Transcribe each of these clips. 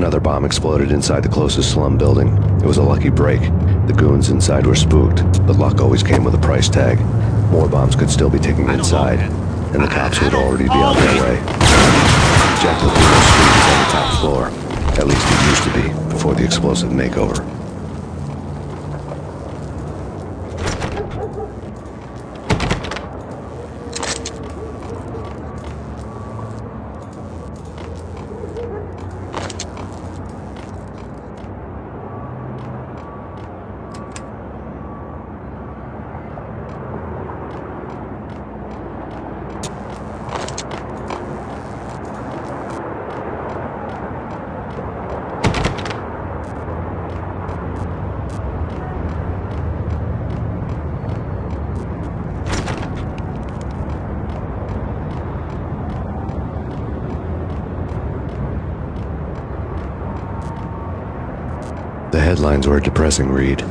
Another bomb exploded inside the closest slum building. It was a lucky break. The goons inside were spooked, but luck always came with a price tag. More bombs could still be ticking inside, and the cops would already be on their way. Jack Lupino's suite is on the top floor. At least it used to be, before the explosive makeover. The headlines were a depressing read.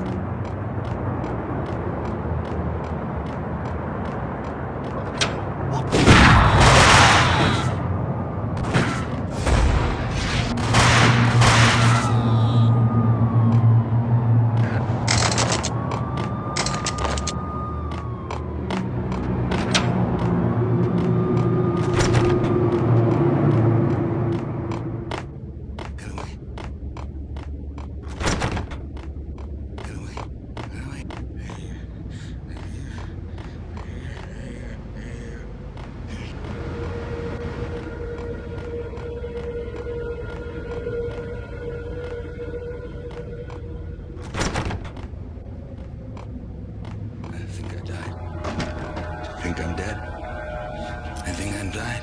I think I'm dead. I think I'm died.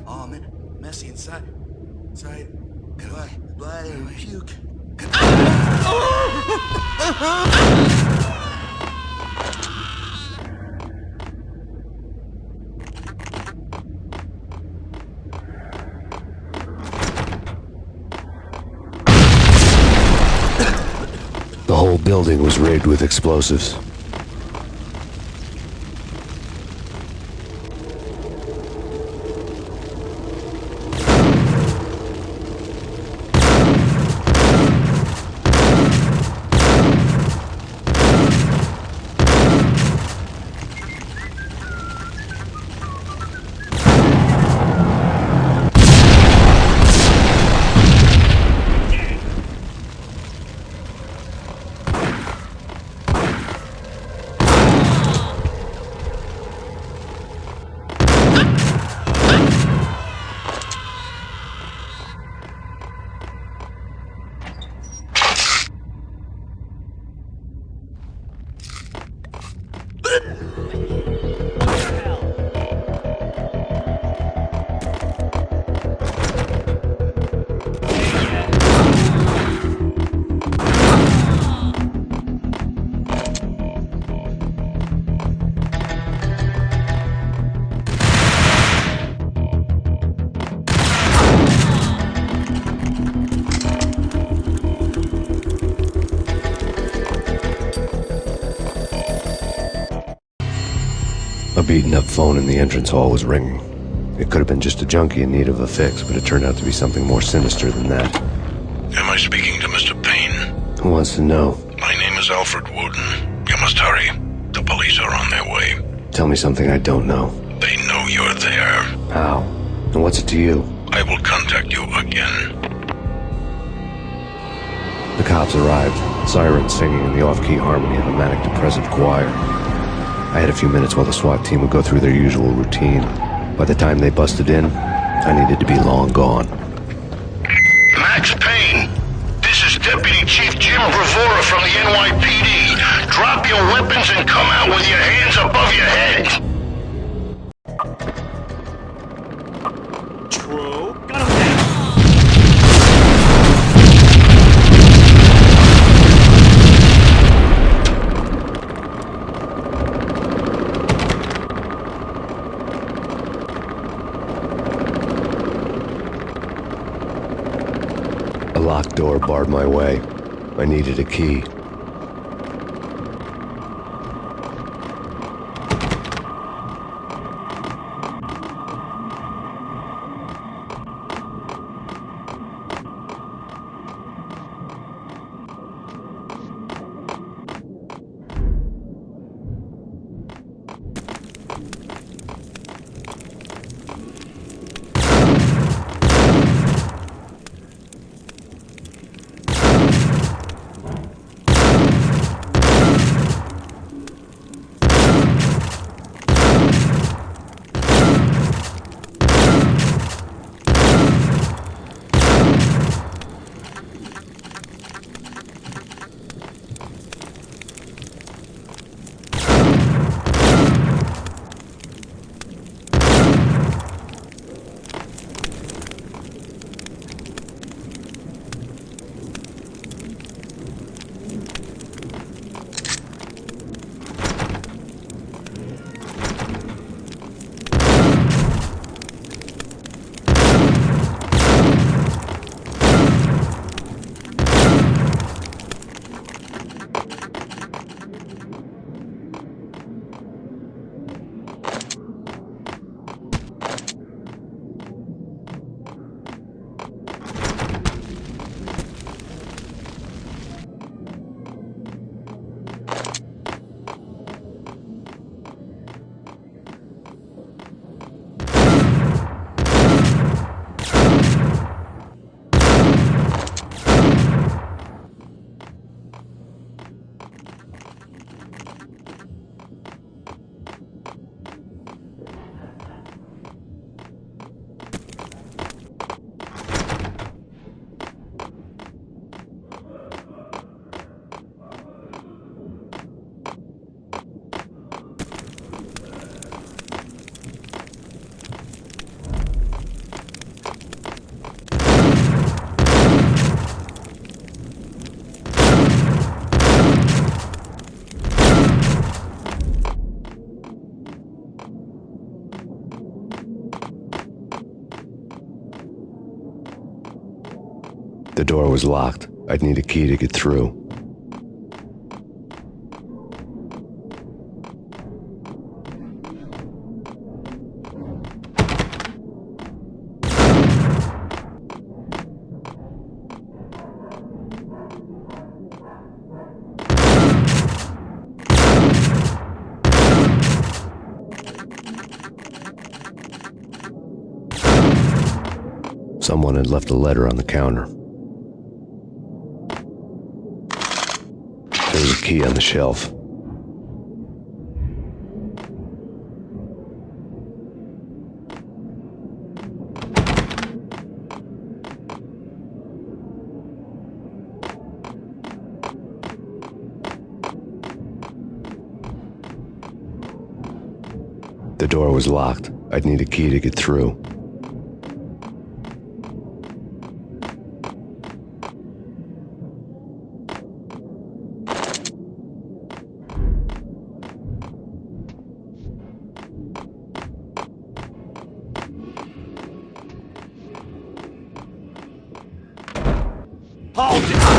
Oh man, messy inside. Inside. Blood and puke. The whole building was rigged with explosives. A beaten-up phone in the entrance hall was ringing. It could have been just a junkie in need of a fix, but it turned out to be something more sinister than that. Am I speaking to Mr. Payne? Who wants to know? My name is Alfred Wooden. You must hurry. The police are on their way. Tell me something I don't know. They know you're there. How? And what's it to you? I will contact you again. The cops arrived, sirens singing in the off-key harmony of a manic-depressive choir. I had a few minutes while the SWAT team would go through their usual routine. By the time they busted in, I needed to be long gone. Max Payne, this is Deputy Chief Jim Bravura from the NYPD. Drop your weapons and come out with your hands above your head. A locked door barred my way. I needed a key. The door was locked. I'd need a key to get through. Someone had left a letter on the counter. There was a key on the shelf. The door was locked. I'd need a key to get through. Hold it!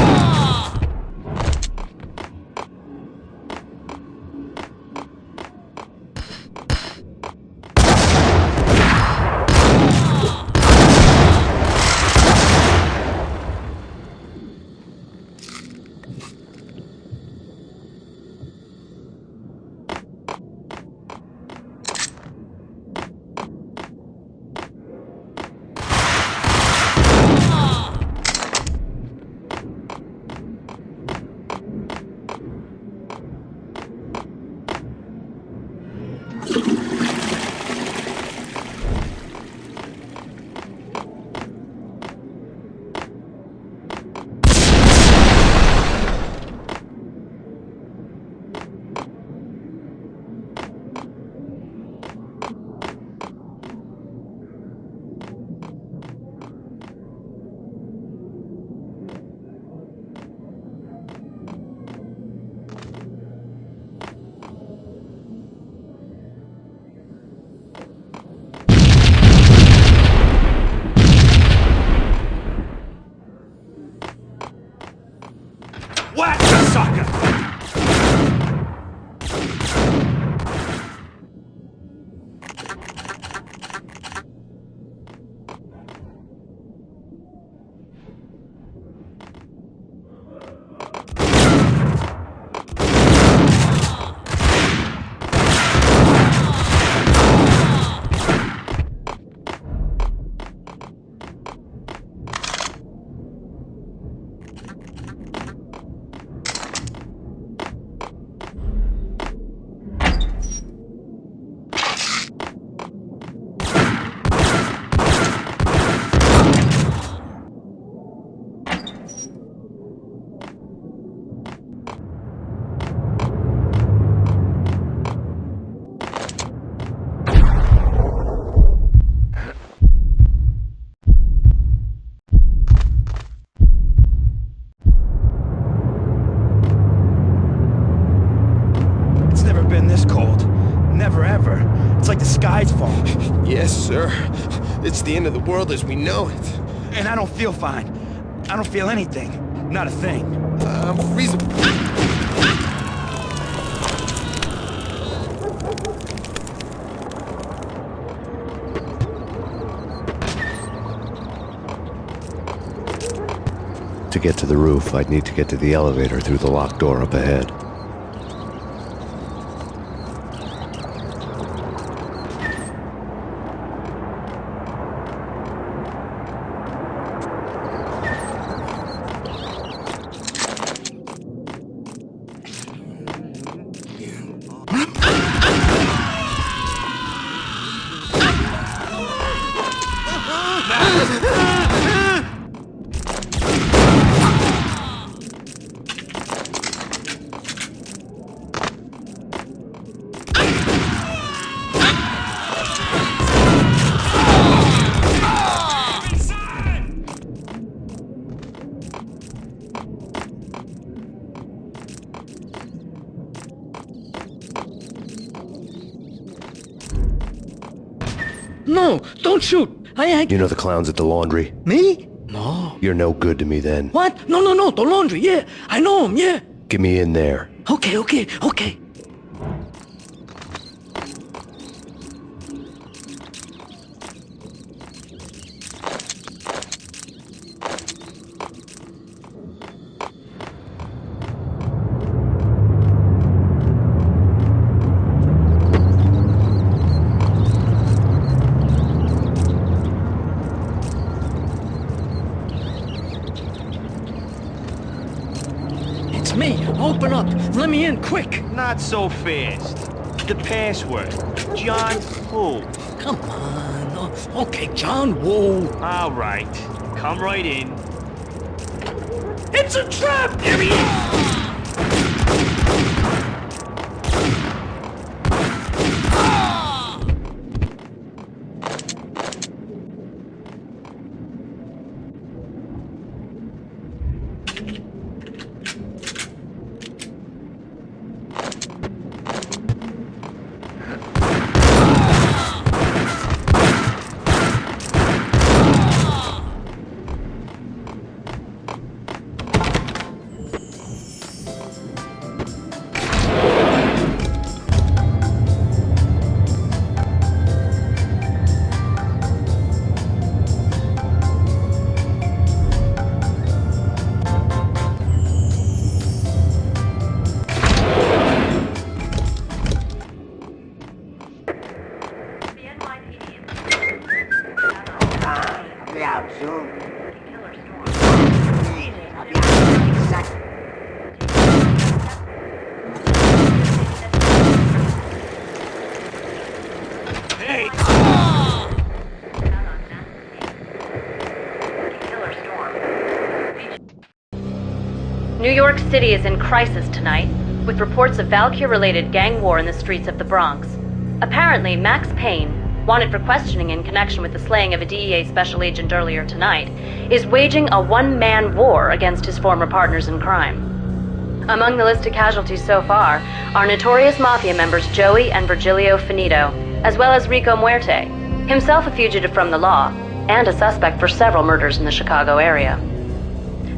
Whack the sucker! sky's falling. Yes, sir. It's the end of the world as we know it. And I don't feel fine. I don't feel anything. Not a thing. I'm freezing. To get to the roof, I'd need to get to the elevator through the locked door up ahead. No, don't shoot. I You know the clowns at the laundry? Me? No. Oh. You're no good to me then. What? No, the laundry, yeah. I know him, yeah. Get me in there. Okay. It's me. Open up. Let me in, quick. Not so fast. The password. John who? Come on. Oh, okay, John, whoa. All right. Come right in. It's a trap! Here he is! New York City is in crisis tonight, with reports of Valkyr-related gang war in the streets of the Bronx. Apparently, Max Payne, wanted for questioning in connection with the slaying of a DEA special agent earlier tonight, is waging a one-man war against his former partners in crime. Among the listed casualties so far are notorious mafia members Joey and Virgilio Finito, as well as Rico Muerte, himself a fugitive from the law, and a suspect for several murders in the Chicago area.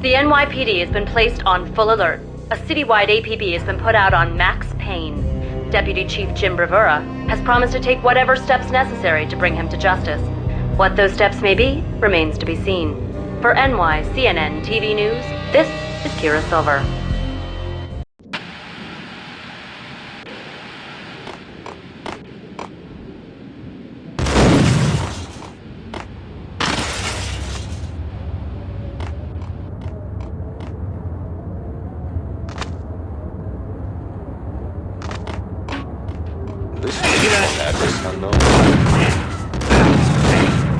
The NYPD has been placed on full alert. A citywide APB has been put out on Max Payne. Deputy Chief Jim Bravura has promised to take whatever steps necessary to bring him to justice. What those steps may be remains to be seen. For CNN TV News, this is Kira Silver. This is address unknown.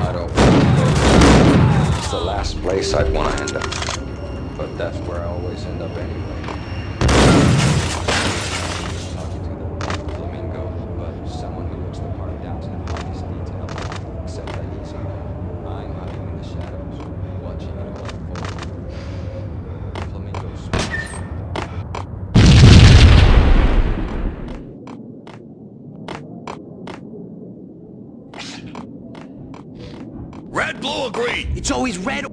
I don't want to go. It's the last place I'd want to end up. But that's where I always end up anyway. Talking to the flamingo, but someone who looks the part down to the finest detail. Except that he's here. I'm hiding in the shadows, watching it all unfold. The flamingo speaks. Red, blue, or green? It's always red.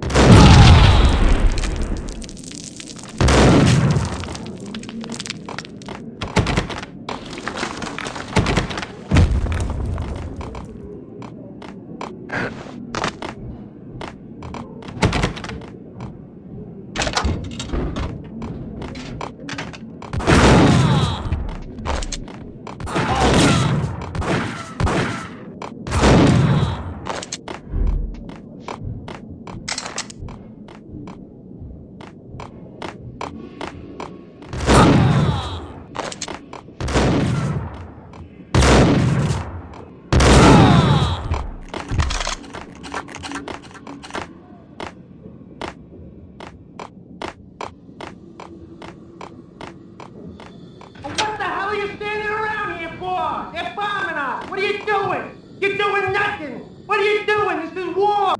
What the hell are you standing around here for? They're bombing us. What are you doing? You're doing nothing. What are you doing? This is war.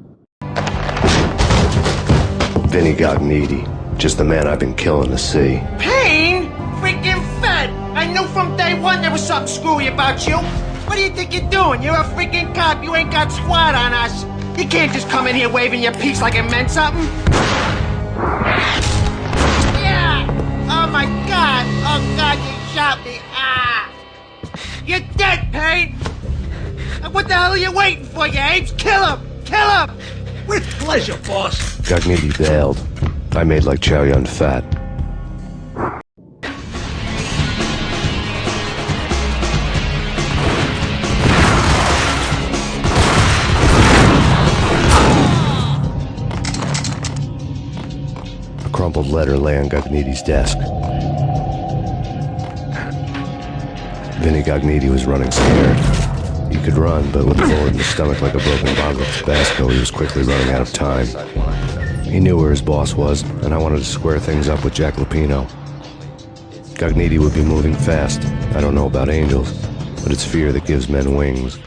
Vinny Gognitti, just the man I've been killing to see. Payne? Freaking fed. I knew from day one there was something screwy about you. What do you think you're doing? You're a freaking cop. You ain't got squat on us. You can't just come in here waving your piece like it meant something. Yeah! Oh my God! Oh God, you shot me! Ah! You're dead, Payne! What the hell are you waiting for, you apes? Kill him! Kill him! With pleasure, boss. Gognitti bailed. I made like Chow Yun Fat. A crumpled letter lay on Gognitti's desk. Vinny Gognitti was running scared. He could run, but with a bullet in the stomach like a broken bottle of Tabasco, he was quickly running out of time. He knew where his boss was, and I wanted to square things up with Jack Lupino. Gognitti would be moving fast. I don't know about angels, but it's fear that gives men wings.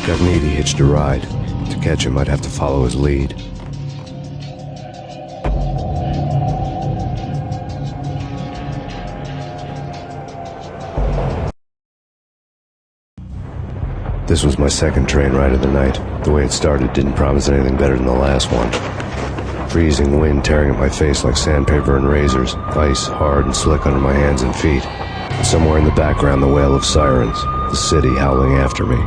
Gognitti hitched a ride. To catch him, I'd have to follow his lead. This was my second train ride of the night. The way it started didn't promise anything better than the last one. Freezing wind tearing at my face like sandpaper and razors, ice hard and slick under my hands and feet. And somewhere in the background, the wail of sirens, the city howling after me.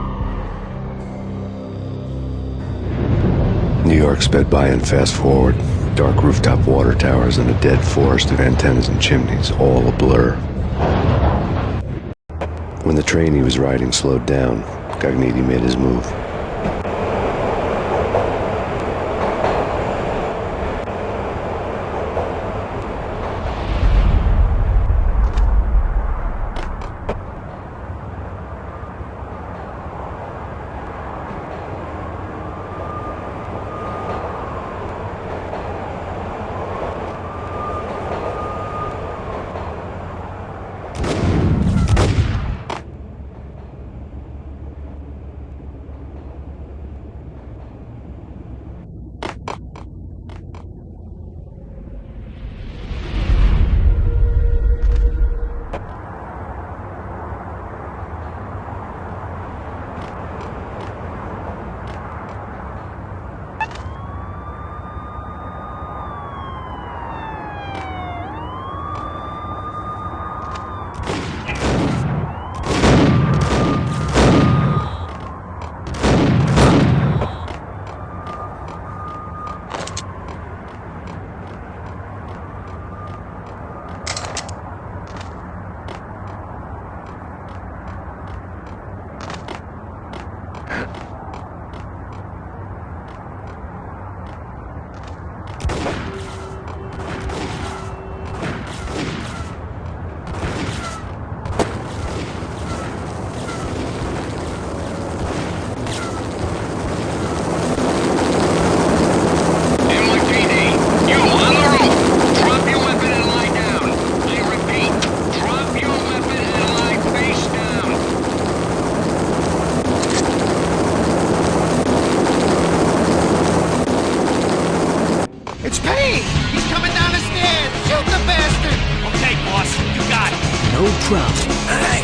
New York sped by in fast forward. Dark rooftop water towers and a dead forest of antennas and chimneys, all a blur. When the train he was riding slowed down, Gognitti made his move. It's Payne! He's coming down the stairs! Shoot the bastard! Okay, boss, you got it. No trouble. Hey.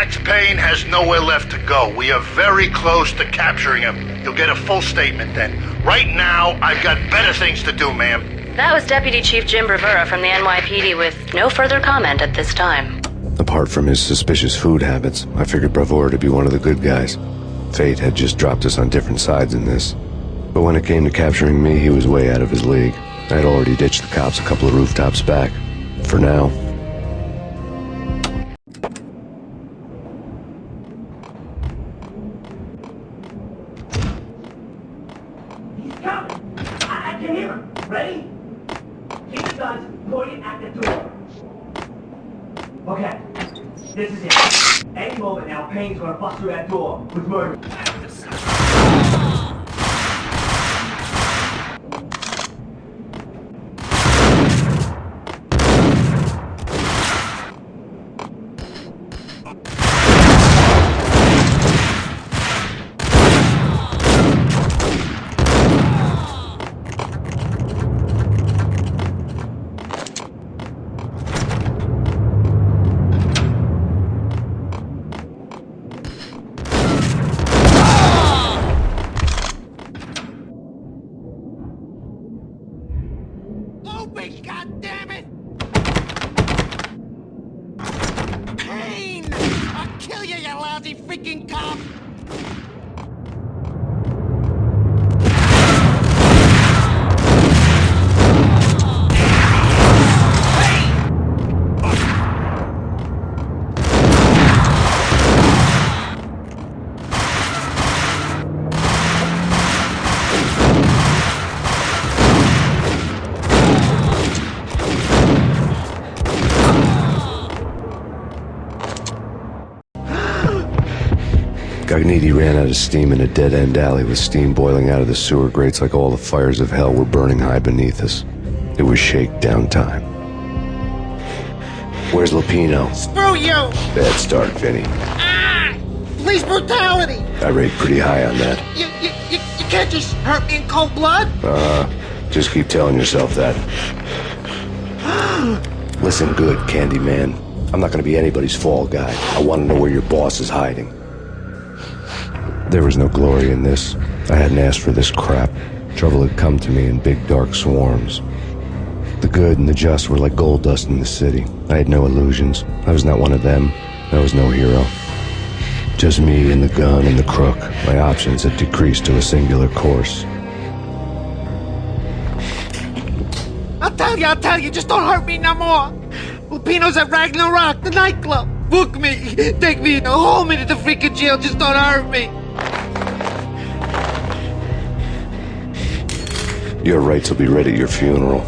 Max Payne has nowhere left to go. We are very close to capturing him. You'll get a full statement then. Right now, I've got better things to do, ma'am. That was Deputy Chief Jim Bravura from the NYPD with no further comment at this time. Apart from his suspicious food habits, I figured Bravura to be one of the good guys. Fate had just dropped us on different sides in this. But when it came to capturing me, he was way out of his league. I had already ditched the cops a couple of rooftops back. For now. He's coming! I can hear him! Ready? Keep the guns pointed at the door. Okay, this is it. Any moment now, Payne's gonna bust through that door with murder. Open, goddammit! Payne! I'll kill you, you lousy freaking cop! Gagniti ran out of steam in a dead-end alley with steam boiling out of the sewer grates like all the fires of hell were burning high beneath us. It was shakedown time. Where's Lupino? Screw you! Bad start, Vinny. Ah! Police brutality! I rate pretty high on that. You can't just hurt me in cold blood! Just keep telling yourself that. Listen good, Candyman. I'm not gonna be anybody's fall guy. I want to know where your boss is hiding. There was no glory in this. I hadn't asked for this crap. Trouble had come to me in big dark swarms. The good and the just were like gold dust in the city. I had no illusions. I was not one of them. I was no hero. Just me and the gun and the crook. My options had decreased to a singular course. I'll tell you, just don't hurt me no more! Lupino's at Ragna Rock, the nightclub! Book me! Take me in, hold me to the freaking jail, just don't hurt me! Your rights will be read at your funeral.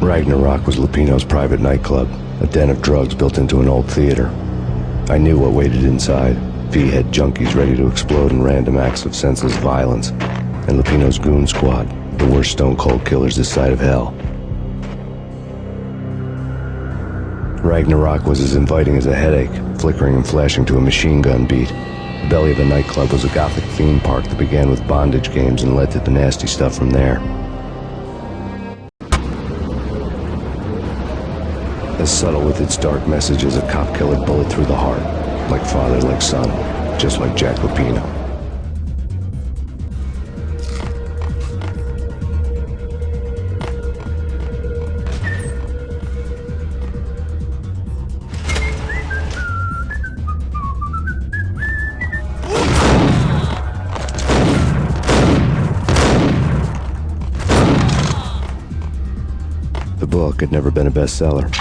Ragna Rock was Lupino's private nightclub, a den of drugs built into an old theater. I knew what waited inside. V-head junkies ready to explode in random acts of senseless violence. And Lupino's goon squad, the worst stone-cold killers this side of hell. Ragna Rock was as inviting as a headache, flickering and flashing to a machine gun beat. The belly of the nightclub was a gothic theme park that began with bondage games and led to the nasty stuff from there. As subtle with its dark message as a cop-killer bullet through the heart. Like father, like son, just like Jack Lupino. The book had never been a bestseller.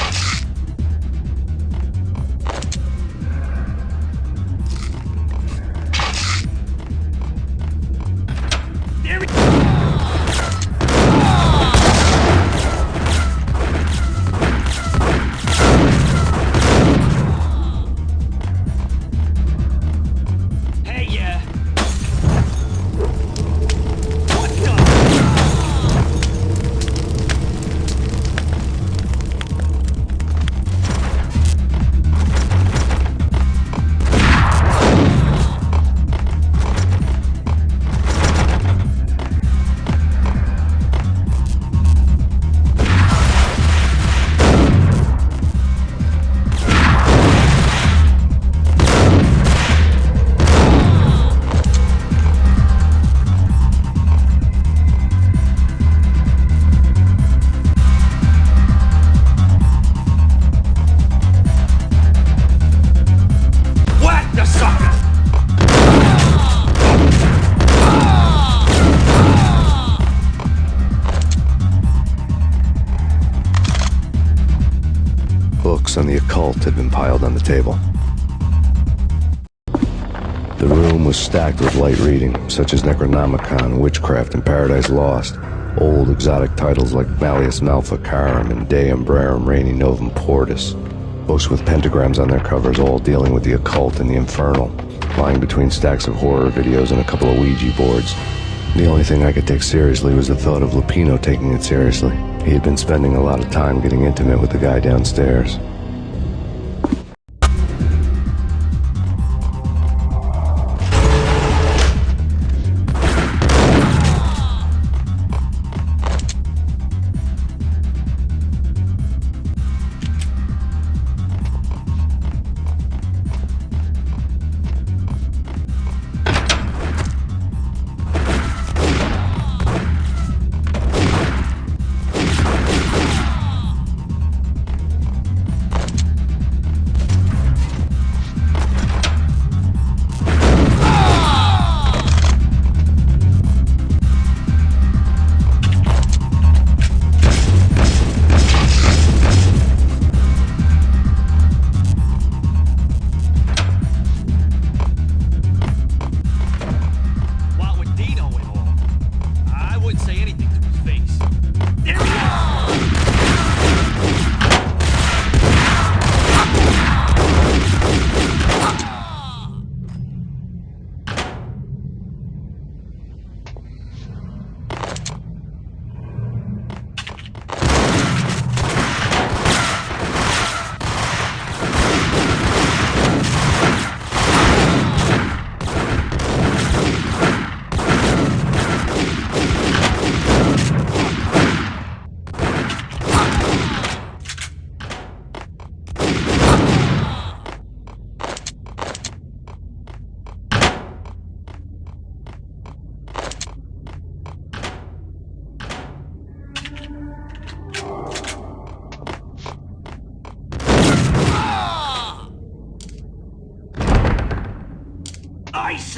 occult had been piled on the table. The room was stacked with light reading, such as Necronomicon, Witchcraft, and Paradise Lost. Old exotic titles like Malleus Maleficarum and De Umbrarum Reini Novum Portus. Books with pentagrams on their covers, all dealing with the occult and the infernal. Lying between stacks of horror videos and a couple of Ouija boards. The only thing I could take seriously was the thought of Lupino taking it seriously. He had been spending a lot of time getting intimate with the guy downstairs.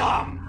Some!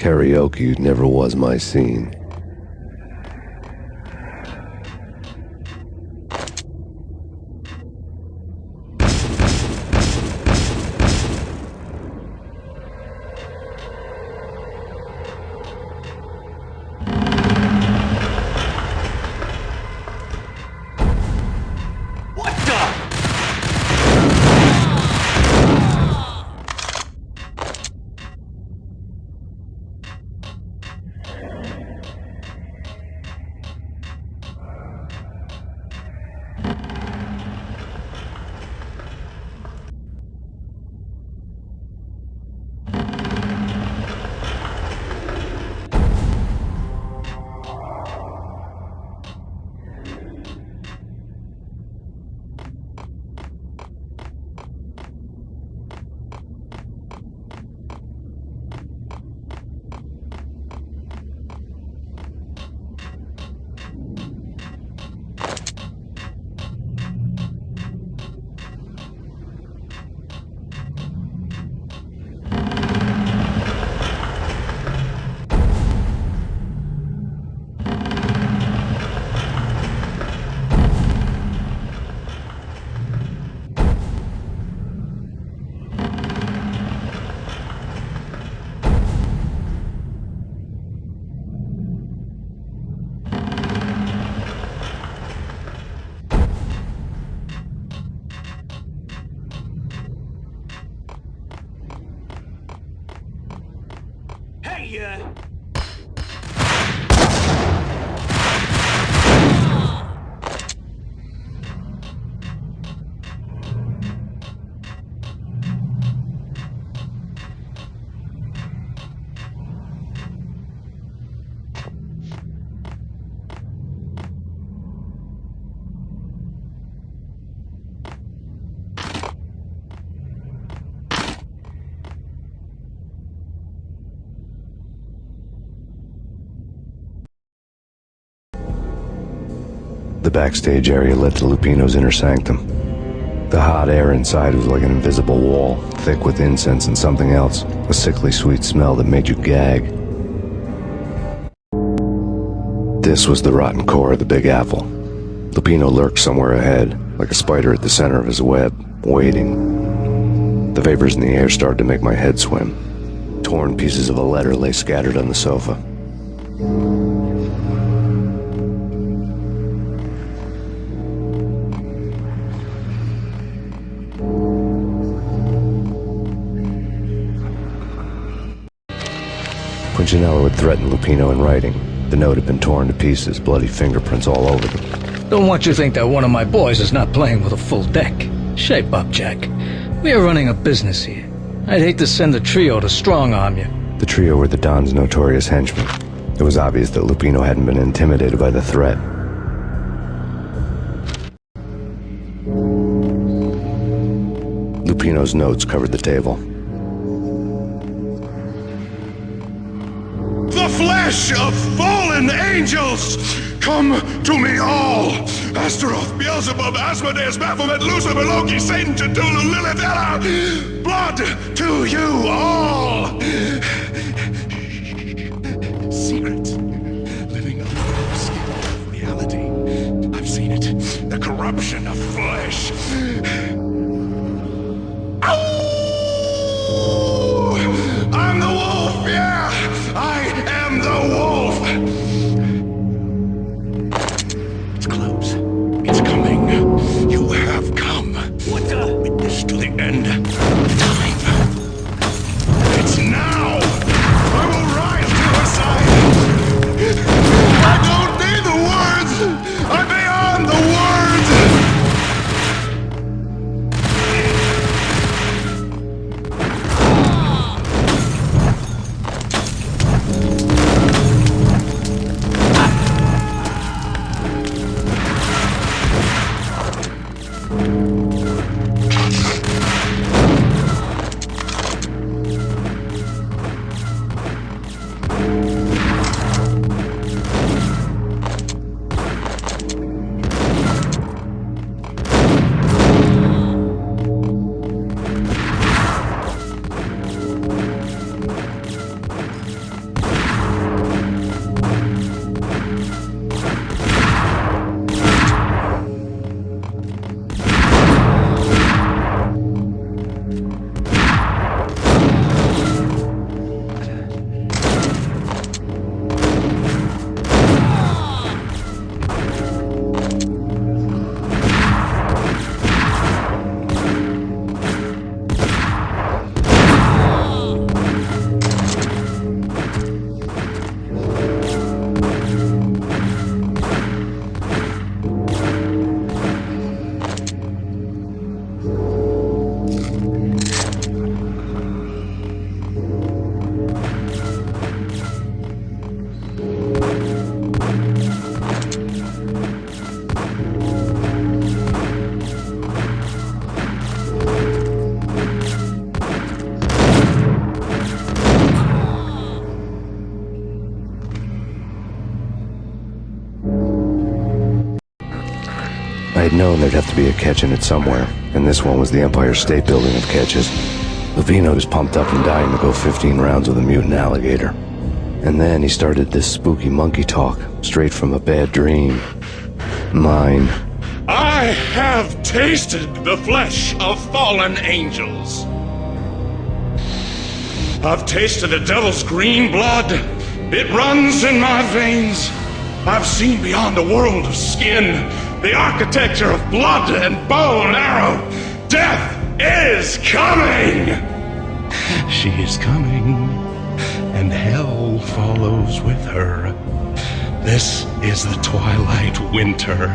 Karaoke never was my scene. The backstage area led to Lupino's inner sanctum. The hot air inside was like an invisible wall, thick with incense and something else, a sickly sweet smell that made you gag. This was the rotten core of the Big Apple. Lupino lurked somewhere ahead, like a spider at the center of his web, waiting. The vapors in the air started to make my head swim. Torn pieces of a letter lay scattered on the sofa. Punchinello had threatened Lupino in writing. The note had been torn to pieces, bloody fingerprints all over them. Don't want you to think that one of my boys is not playing with a full deck. Shape up, Jack. We are running a business here. I'd hate to send the trio to strong-arm you. The trio were the Don's notorious henchmen. It was obvious that Lupino hadn't been intimidated by the threat. Lupino's notes covered the table. The flesh of fallen angels! Come to me all! Astaroth, Beelzebub, Asmodeus, Baphomet, Lucifer, Loki, Satan, Cthulhu, Lilith, Ella! Blood to you all! Secret. Living under the skin of reality. I've seen it. The corruption of flesh. Ow! I'm the wolf, yeah! I am the wolf! It's close. It's coming. You have come. What the? Witness to the end. Time. It's now! I will rise to her side! I don't need the words! I'm beyond the words! known there'd have to be a catch in it somewhere, and this one was the Empire State Building of catches. Levino was pumped up and dying to go 15 rounds with a mutant alligator. And then he started this spooky monkey talk, straight from a bad dream. Mine. I have tasted the flesh of fallen angels. I've tasted the devil's green blood. It runs in my veins. I've seen beyond the world of skin, the architecture of blood and bow and arrow. Death is coming! She is coming, and hell follows with her. This is the twilight winter.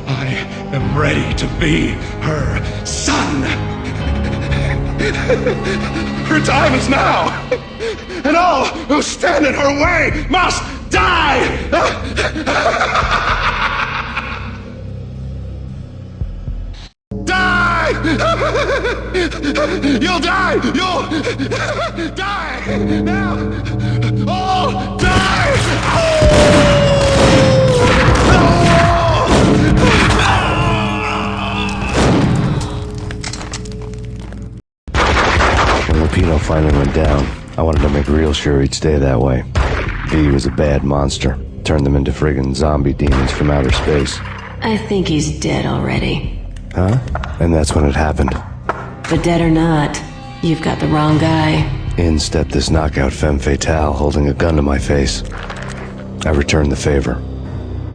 I am ready to be her son. Her time is now, and all who stand in her way must die! Die! You'll die! You'll die! Now! Oh! Die! When Lupino finally went down, I wanted to make real sure he'd stay that way. V was a bad monster. Turned them into friggin' zombie demons from outer space. I think he's dead already. Huh? And that's when it happened. But dead or not, you've got the wrong guy. In stepped this knockout femme fatale holding a gun to my face. I returned the favor.